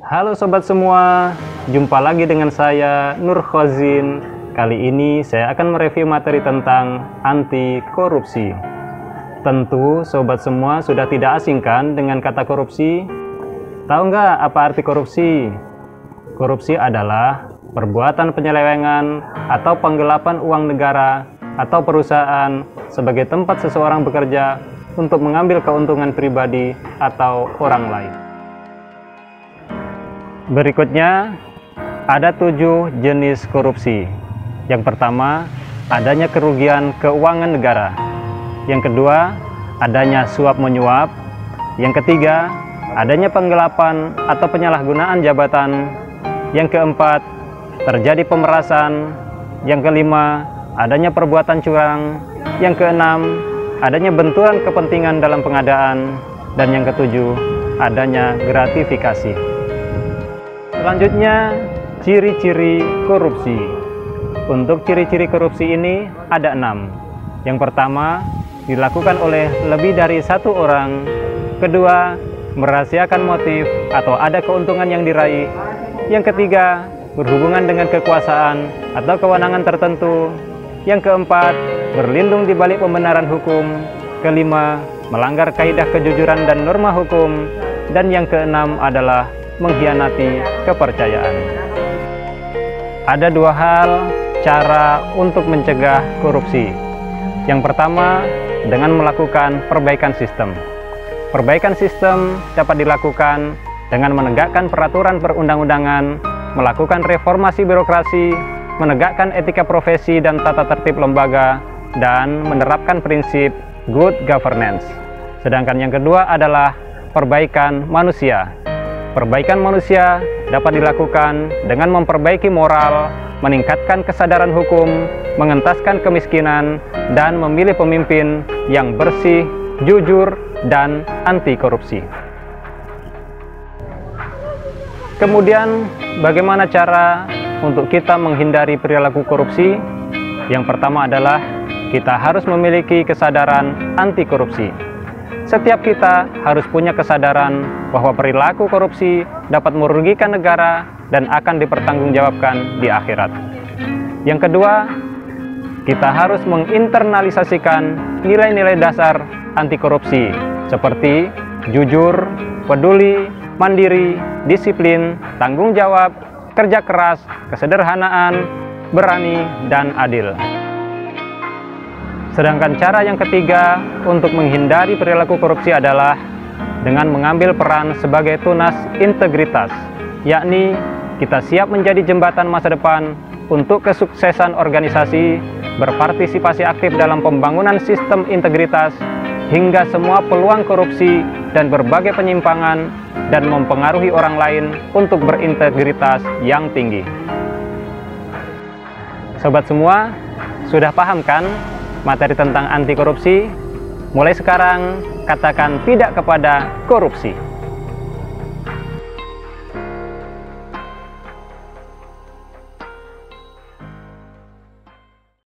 Halo sobat semua, jumpa lagi dengan saya Nur Khozin. Kali ini saya akan mereview materi tentang anti korupsi. Tentu sobat semua sudah tidak asing kan dengan kata korupsi? Tahu nggak apa arti korupsi? Korupsi adalah perbuatan penyelewengan atau penggelapan uang negara atau perusahaan sebagai tempat seseorang bekerja untuk mengambil keuntungan pribadi atau orang lain. Berikutnya, ada 7 jenis korupsi. Yang pertama, adanya kerugian keuangan negara. Yang kedua, adanya suap menyuap. Yang ketiga, adanya penggelapan atau penyalahgunaan jabatan. Yang keempat, terjadi pemerasan. Yang kelima, adanya perbuatan curang. Yang keenam, adanya benturan kepentingan dalam pengadaan. Dan yang ketujuh, adanya gratifikasi. Selanjutnya, ciri-ciri korupsi. Untuk ciri-ciri korupsi ini ada 6. Yang pertama, dilakukan oleh lebih dari satu orang. Kedua, merahasiakan motif atau ada keuntungan yang diraih. Yang ketiga, berhubungan dengan kekuasaan atau kewenangan tertentu. Yang keempat, berlindung di balik pembenaran hukum. Kelima, melanggar kaidah kejujuran dan norma hukum. Dan yang keenam adalah mengkhianati kepercayaan. Ada 2 hal cara untuk mencegah korupsi. Yang pertama, dengan melakukan perbaikan sistem. Perbaikan sistem dapat dilakukan dengan menegakkan peraturan perundang-undangan, melakukan reformasi birokrasi, menegakkan etika profesi dan tata tertib lembaga, dan menerapkan prinsip good governance. Sedangkan yang kedua adalah perbaikan manusia. Perbaikan manusia dapat dilakukan dengan memperbaiki moral, meningkatkan kesadaran hukum, mengentaskan kemiskinan, dan memilih pemimpin yang bersih, jujur, dan anti korupsi. Kemudian, bagaimana cara untuk kita menghindari perilaku korupsi? Yang pertama adalah kita harus memiliki kesadaran anti korupsi. Setiap kita harus punya kesadaran bahwa perilaku korupsi dapat merugikan negara dan akan dipertanggungjawabkan di akhirat. Yang kedua, kita harus menginternalisasikan nilai-nilai dasar anti korupsi seperti jujur, peduli, mandiri, disiplin, tanggung jawab, kerja keras, kesederhanaan, berani, dan adil. Sedangkan cara yang ketiga untuk menghindari perilaku korupsi adalah dengan mengambil peran sebagai tunas integritas, yakni kita siap menjadi jembatan masa depan untuk kesuksesan organisasi, berpartisipasi aktif dalam pembangunan sistem integritas, hingga semua peluang korupsi dan berbagai penyimpangan dan mempengaruhi orang lain untuk berintegritas yang tinggi. Sobat semua, sudah paham kan materi tentang anti korupsi? Mulai sekarang, katakan tidak kepada korupsi.